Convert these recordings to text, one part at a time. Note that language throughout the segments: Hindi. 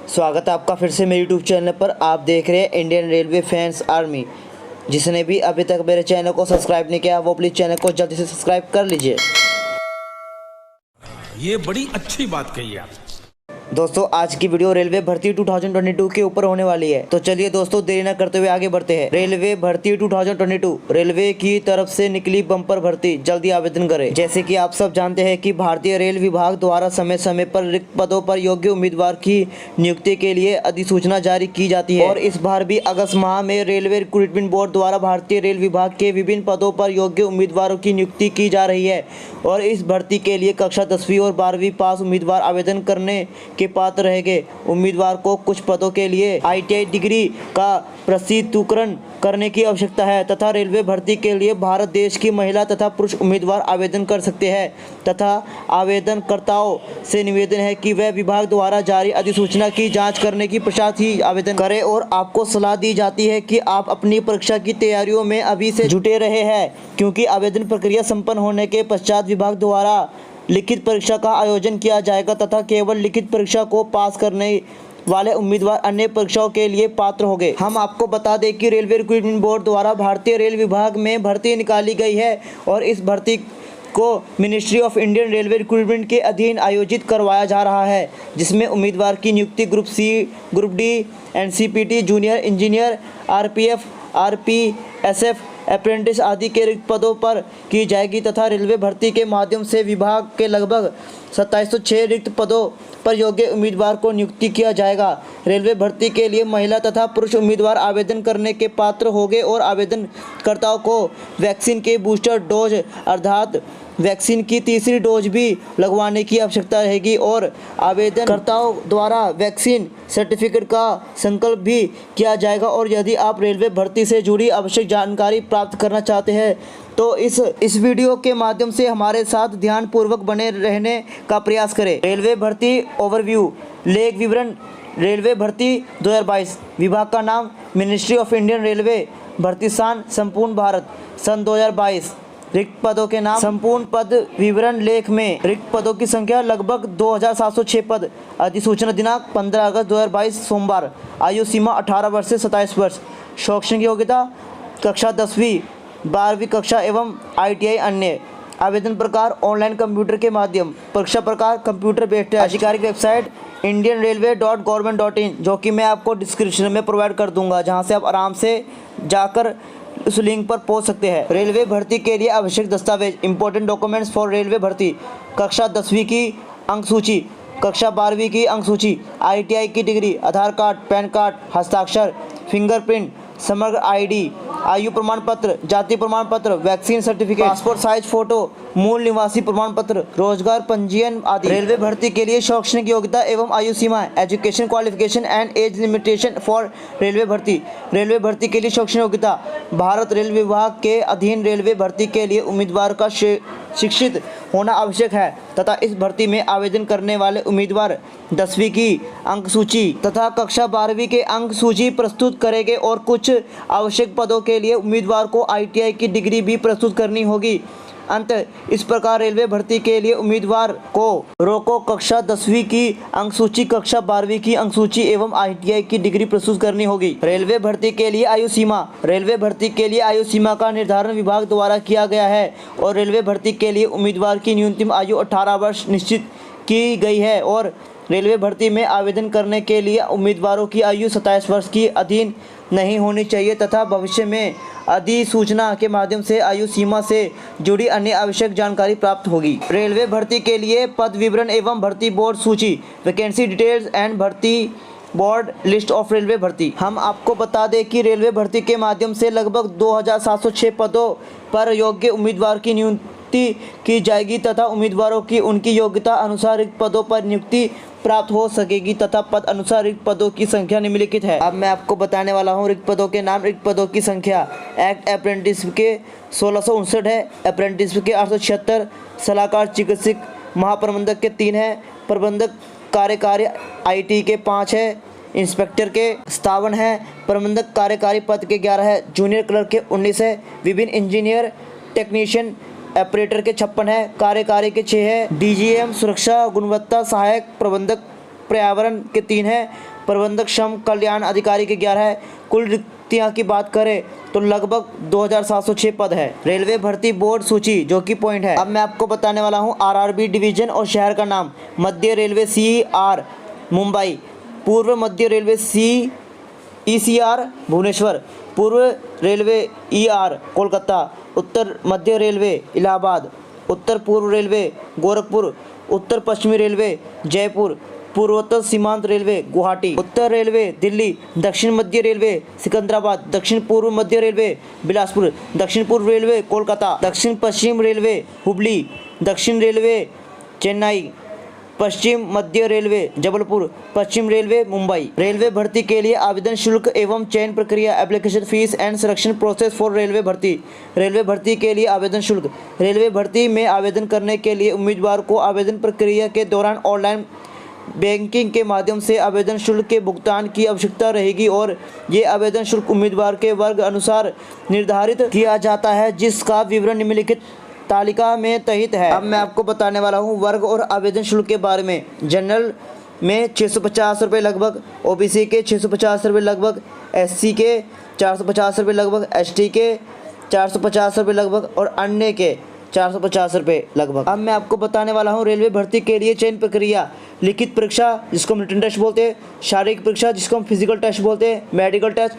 स्वागत है आपका फिर से मेरे यूट्यूब चैनल पर। आप देख रहे हैं इंडियन रेलवे फैंस आर्मी। जिसने भी अभी तक मेरे चैनल को सब्सक्राइब नहीं किया वो प्लीज़ चैनल को जल्दी से सब्सक्राइब कर लीजिए। ये बड़ी अच्छी बात कही आप। दोस्तों आज की वीडियो रेलवे भर्ती 2022 के ऊपर होने वाली है, तो चलिए दोस्तों देरी न करते हुए आगे बढ़ते हैं। रेलवे भर्ती 2022 रेलवे की तरफ से निकली बम्पर भर्ती, जल्दी आवेदन करें। जैसे कि आप सब जानते हैं कि भारतीय रेल विभाग द्वारा समय समय पर रिक्त पदों पर योग्य उम्मीदवार की नियुक्ति के लिए अधिसूचना जारी की जाती है और इस बार भी अगस्त माह में रेलवे रिक्रूटमेंट बोर्ड द्वारा भारतीय रेल विभाग के विभिन्न पदों पर योग्य उम्मीदवारों की नियुक्ति की जा रही है और इस भर्ती के लिए कक्षा 10वीं और 12वीं पास उम्मीदवार आवेदन करने के पात्र रहेंगे। उम्मीदवार को कुछ पदों के लिए ITI डिग्री का प्रस्तुतीकरण करने की आवश्यकता है तथा रेलवे भर्ती के लिए भारत देश की महिला तथा पुरुष उम्मीदवार आवेदन कर सकते हैं तथा आवेदनकर्ताओं से निवेदन है कि वह विभाग द्वारा जारी अधिसूचना की जांच करने की पश्चात ही आवेदन करें और आपको सलाह दी जाती है कि आप अपनी परीक्षा की तैयारियों में अभी से जुटे रहे हैं, क्योंकि आवेदन प्रक्रिया संपन्न होने के पश्चात विभाग द्वारा लिखित परीक्षा का आयोजन किया जाएगा तथा केवल लिखित परीक्षा को पास करने वाले उम्मीदवार अन्य परीक्षाओं के लिए पात्र होंगे। हम आपको बता दें कि रेलवे रिक्रूटमेंट बोर्ड द्वारा भारतीय रेल विभाग में भर्ती निकाली गई है और इस भर्ती को ministry of Indian railway recruitment के अधीन आयोजित करवाया जा रहा है, जिसमें उम्मीदवार की नियुक्ति group C, group D, NCPT, junior engineer, RPF, RPSF, apprentice आदि के रिक्त पदों पर की जाएगी तथा रेलवे भर्ती के माध्यम से विभाग के लगभग 2706 रिक्त पदों पर योग्य उम्मीदवार को नियुक्ति किया जाएगा। रेलवे भर्ती के लिए महिला तथा पुरुष उम्मीदवार आवेदन करने के पात्र होंगे और आवेदनकर्ताओं को वैक्सीन के बूस्टर डोज अर्थात वैक्सीन की तीसरी डोज भी लगवाने की आवश्यकता रहेगी और आवेदनकर्ताओं द्वारा वैक्सीन सर्टिफिकेट का संकल्प भी किया जाएगा। और यदि आप रेलवे भर्ती से जुड़ी आवश्यक जानकारी प्राप्त करना चाहते हैं तो इस वीडियो के माध्यम से हमारे साथ ध्यानपूर्वक बने रहने का प्रयास करें। रेलवे भर्ती ओवरव्यू, लेख विवरण। रेलवे भर्ती 2022, विभाग का नाम मिनिस्ट्री ऑफ इंडियन रेलवे, भर्ती स्थान संपूर्ण भारत, सन 2022। रिक्त पदों के नाम, संपूर्ण पद विवरण लेख में रिक्त पदों की संख्या लगभग 2706 पद। अधिसूचना दिनांक 15 अगस्त 2022 सोमवार। आयु सीमा 18 वर्ष से 27 वर्ष। शैक्षणिक योग्यता कक्षा 10वीं 12वीं कक्षा एवं ITI अन्य। आवेदन प्रकार ऑनलाइन कंप्यूटर के माध्यम। परीक्षा प्रकार कंप्यूटर बेस्ड है। आधिकारिक वेबसाइट indianrailway.government.in, जो कि मैं आपको डिस्क्रिप्शन में प्रोवाइड कर दूंगा, जहां से आप आराम से जाकर उस लिंक पर पहुंच सकते हैं। रेलवे भर्ती के लिए आवश्यक दस्तावेज, इंपॉर्टेंट डॉक्यूमेंट्स फॉर रेलवे भर्ती। कक्षा 10वीं की अंक सूची, कक्षा 12वीं की अंक सूची, ITI की डिग्री, आधार कार्ड, पैन कार्ड, हस्ताक्षर, फिंगरप्रिंट, समग्र ID, आयु प्रमाण पत्र, जाति प्रमाण पत्र, vaccine certificate, passport size photo, मूल निवासी प्रमाण पत्र, रोजगार पंजीयन आदि। रेलवे भर्ती के लिए शैक्षणिक योग्यता एवं आयु सीमा, education qualification and age limitation for railway भर्ती। रेलवे भर्ती के लिए शैक्षणिक योग्यता, भारत रेल विभाग के अधीन रेलवे भर्ती के लिए उम्मीदवार का शिक्षित होना आवश्यक है तथा इस भर्ती में आवेदन करने वाले उम्मीदवार 10वीं की अंक सूची तथा कक्षा 12वीं के अंक सूची प्रस्तुत करेंगे और कुछ आवश्यक पदों के लिए उम्मीदवार को ITI की डिग्री भी प्रस्तुत करनी होगी। अंत इस प्रकार रेलवे भर्ती के लिए उम्मीदवार को रोको कक्षा 10वीं की अंक सूची, कक्षा 12वीं की अंक सूची एवं ITI की डिग्री प्रस्तुत करनी होगी। रेलवे भर्ती के लिए आयु सीमा। रेलवे भर्ती के लिए आयु सीमा का निर्धारण विभाग द्वारा किया गया है और रेलवे भर्ती के लिए उम्मीदवार की न्यूनतम आयु 18 वर्ष निश्चित की गई है और रेलवे भर्ती में आवेदन करने के लिए उम्मीदवारों की आयु 27 वर्ष की अधीन नहीं होनी चाहिए तथा भविष्य में अधिसूचना के माध्यम से आयु सीमा से जुड़ी अन्य आवश्यक जानकारी प्राप्त होगी। रेलवे भर्ती के लिए पद विवरण एवं भर्ती बोर्ड सूची, वैकेंसी डिटेल्स एंड भर्ती बोर्ड लिस्ट ऑफ रेलवे भर्ती। हम आपको बता दें कि रेलवे भर्ती के माध्यम से लगभग 2706 पदों पर योग्य उम्मीदवार की नियुक्ति की जाएगी तथा उम्मीदवारों की उनकी योग्यता अनुसार रिक्त पदों पर नियुक्ति प्राप्त हो सकेगी तथा पद अनुसार रिक्त पदों की संख्या निम्नलिखित है। अब मैं आपको बताने वाला हूँ रिक्त पदों के नाम, रिक्त पदों की संख्या। एक्ट अप्रेंटिस के 1659 है, अप्रेंटिस के 876, सलाहकार चिकित्सक महाप्रबंधक के 3 है, प्रबंधक कार्यकारी IT के 5 है, इंस्पेक्टर के 57 है, प्रबंधक कार्यकारी पद के 11 है, जूनियर क्लर्क के 19 है, विभिन्न इंजीनियर टेक्नीशियन ऑपरेटर के 56 है, कार्यकारी के 6 है, DGM सुरक्षा गुणवत्ता सहायक प्रबंधक पर्यावरण के 3 है, प्रबंधक श्रम कल्याण अधिकारी के 11 है। कुल रिक्तियाँ की बात करें तो लगभग 2706 पद है। रेलवे भर्ती बोर्ड सूची जो कि पॉइंट है। अब मैं आपको बताने वाला हूँ आरआरबी डिवीजन और शहर का नाम। मध्य रेलवे CR मुंबई, पूर्व मध्य रेलवे ECR भुवनेश्वर, पूर्व रेलवे ER कोलकाता, उत्तर मध्य रेलवे इलाहाबाद, उत्तर पूर्व रेलवे गोरखपुर, उत्तर पश्चिमी रेलवे जयपुर, पूर्वोत्तर सीमांत रेलवे गुवाहाटी, उत्तर रेलवे दिल्ली, दक्षिण मध्य रेलवे सिकंदराबाद, दक्षिण पूर्व मध्य रेलवे बिलासपुर, दक्षिण पूर्व रेलवे कोलकाता, दक्षिण पश्चिम रेलवे हुबली, दक्षिण रेलवे चेन्नई, पश्चिम मध्य रेलवे जबलपुर, पश्चिम रेलवे मुंबई। रेलवे भर्ती के लिए आवेदन शुल्क एवं चयन प्रक्रिया, application fees and selection process for railway भर्ती। रेलवे भर्ती के लिए आवेदन शुल्क। रेलवे भर्ती में आवेदन करने के लिए उम्मीदवार को आवेदन प्रक्रिया के दौरान ऑनलाइन बैंकिंग के माध्यम से आवेदन शुल्क के भुगतान की आवश्यकता रहेगी और ये आवेदन शुल्क उम्मीदवार के वर्ग अनुसार निर्धारित किया जाता है, जिसका विवरण निम्नलिखित तालिका में तहित है। अब मैं आपको बताने वाला हूँ वर्ग और आवेदन शुल्क के बारे में। जनरल में 650 रुपये लगभग, OBC के 650 रुपये लगभग, SC के 450 रुपये लगभग, ST के 450 रुपये लगभग और अन्य के 450 रुपये लगभग। अब मैं आपको बताने वाला हूँ रेलवे भर्ती के लिए चयन प्रक्रिया। लिखित परीक्षा जिसको हम रिटन टेस्ट बोलते हैं, शारीरिक परीक्षा जिसको हम फिजिकल टेस्ट बोलते हैं, मेडिकल टेस्ट,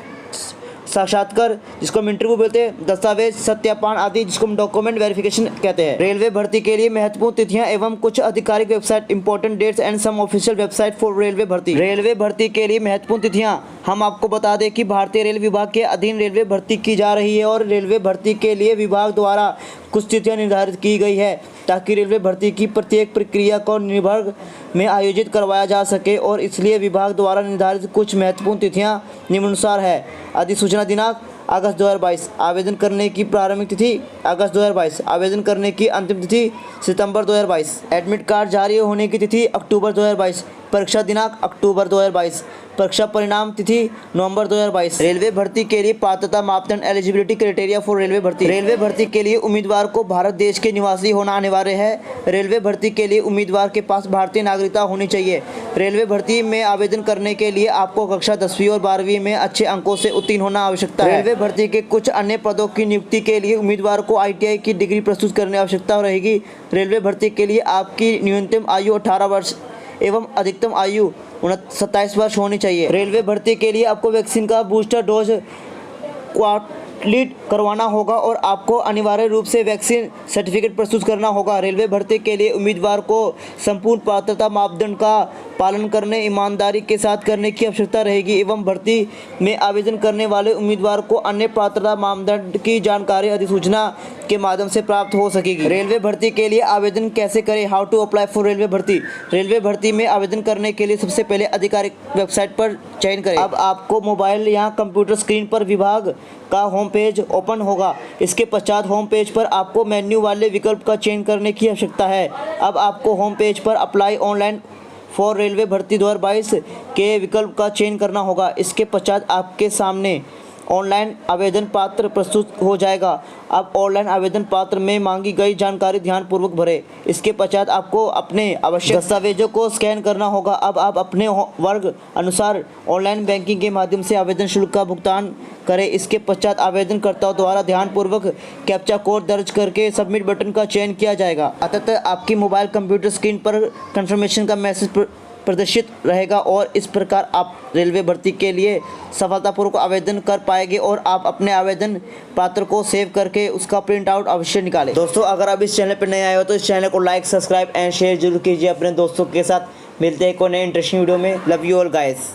साक्षात्कार जिसको हम इंटरव्यू बोलते हैं, दस्तावेज सत्यापन आदि जिसको हम डॉक्यूमेंट वेरिफिकेशन कहते हैं। रेलवे भर्ती के लिए महत्वपूर्ण तिथियां एवं कुछ आधिकारिक website, important dates and some official website for railway भर्ती। रेलवे भर्ती के लिए महत्वपूर्ण तिथियां हम आपको बता दें कि भारतीय रेल विभाग के अधीन रेलवे भर्ती की जा रही है और रेलवे भर्ती के लिए विभाग द्वारा कुछ तिथियां निर्धारित की गई है ताकि रेलवे भर्ती की प्रत्येक प्रक्रिया को निर्भर में आयोजित करवाया जा सके और इसलिए विभाग द्वारा निर्धारित कुछ महत्वपूर्ण तिथियां निम्नानुसार है। अधिसूचना दिनांक अगस्त 2022, आवेदन करने की प्रारंभिक तिथि अगस्त 2022, आवेदन करने की अंतिम तिथि सितंबर 2022, एडमिट कार्ड जारी होने की तिथि अक्टूबर 2022, परीक्षा दिनांक अक्टूबर 2022, परीक्षा परिणाम तिथि नवंबर 2022। रेलवे भर्ती के लिए पात्रता मापदंड, एलिजिबिलिटी क्राइटेरिया फॉर रेलवे भर्ती। रेलवे भर्ती के लिए उम्मीदवार को भारत देश के निवासी होना अनिवार्य है। रेलवे भर्ती के लिए उम्मीदवार के पास भारतीय नागरिकता होनी चाहिए। रेलवे भर्ती में आवेदन करने के लिए आपको कक्षा 10वीं और 12वीं में अच्छे अंकों से उत्तीर्ण होना आवश्यकता है। रेलवे भर्ती के कुछ अन्य पदों की नियुक्ति के लिए उम्मीदवार को ITI की डिग्री प्रस्तुत करने की आवश्यकता रहेगी। रेलवे भर्ती के लिए आपकी न्यूनतम आयु 18 वर्ष एवं अधिकतम आयु 27 वर्ष होनी चाहिए। रेलवे भर्ती के लिए आपको वैक्सीन का बूस्टर डोज क्वालिट करवाना होगा और आपको अनिवार्य रूप से वैक्सीन सर्टिफिकेट प्रस्तुत करना होगा। रेलवे भर्ती के लिए उम्मीदवार को संपूर्ण पात्रता मापदंड का पालन करने, ईमानदारी के साथ करने की आवश्यकता रहेगी एवं भर्ती में आवेदन करने वाले उम्मीदवार को अन्य पात्रता मापदंड की जानकारी अधिसूचना के माध्यम से प्राप्त हो सकेगी। रेलवे भर्ती के लिए आवेदन कैसे करें? How to apply for railway भर्ती। रेलवे भर्ती में आवेदन करने के लिए सबसे पहले आधिकारिक वेबसाइट पर चयन करें। अब आपको मोबाइल या कंप्यूटर स्क्रीन पर विभाग का होम पेज ओपन होगा। इसके पश्चात होम पेज पर आपको मेन्यू वाले विकल्प का चयन करने की आवश्यकता है। अब आपको होम पेज पर अप्लाई ऑनलाइन फॉर रेलवे भर्ती 2022 के विकल्प का चयन करना होगा। इसके पश्चात आपके सामने ऑनलाइन आवेदन पत्र प्रस्तुत हो जाएगा। अब ऑनलाइन आवेदन पत्र में मांगी गई जानकारी ध्यानपूर्वक भरें। इसके पश्चात आपको अपने आवश्यक दस्तावेजों को स्कैन करना होगा। अब आप अपने वर्ग अनुसार ऑनलाइन बैंकिंग के माध्यम से आवेदन शुल्क का भुगतान करें। इसके पश्चात आवेदनकर्ताओं द्वारा ध्यानपूर्वक कैप्चा कोड दर्ज करके सबमिट बटन का चयन किया जाएगा। अतः आपकी मोबाइल कंप्यूटर स्क्रीन पर कंफर्मेशन का मैसेज प्रदर्शित रहेगा और इस प्रकार आप रेलवे भर्ती के लिए सफलतापूर्वक आवेदन कर पाएंगे और आप अपने आवेदन पत्र को सेव करके उसका प्रिंट आउट अवश्य निकालें। दोस्तों, अगर आप इस चैनल पर नए आए हो तो इस चैनल को लाइक, सब्सक्राइब एंड शेयर जरूर कीजिए अपने दोस्तों के साथ। मिलते हैं एक और नए इंटरेस्टिंग वीडियो में। Love you all guys.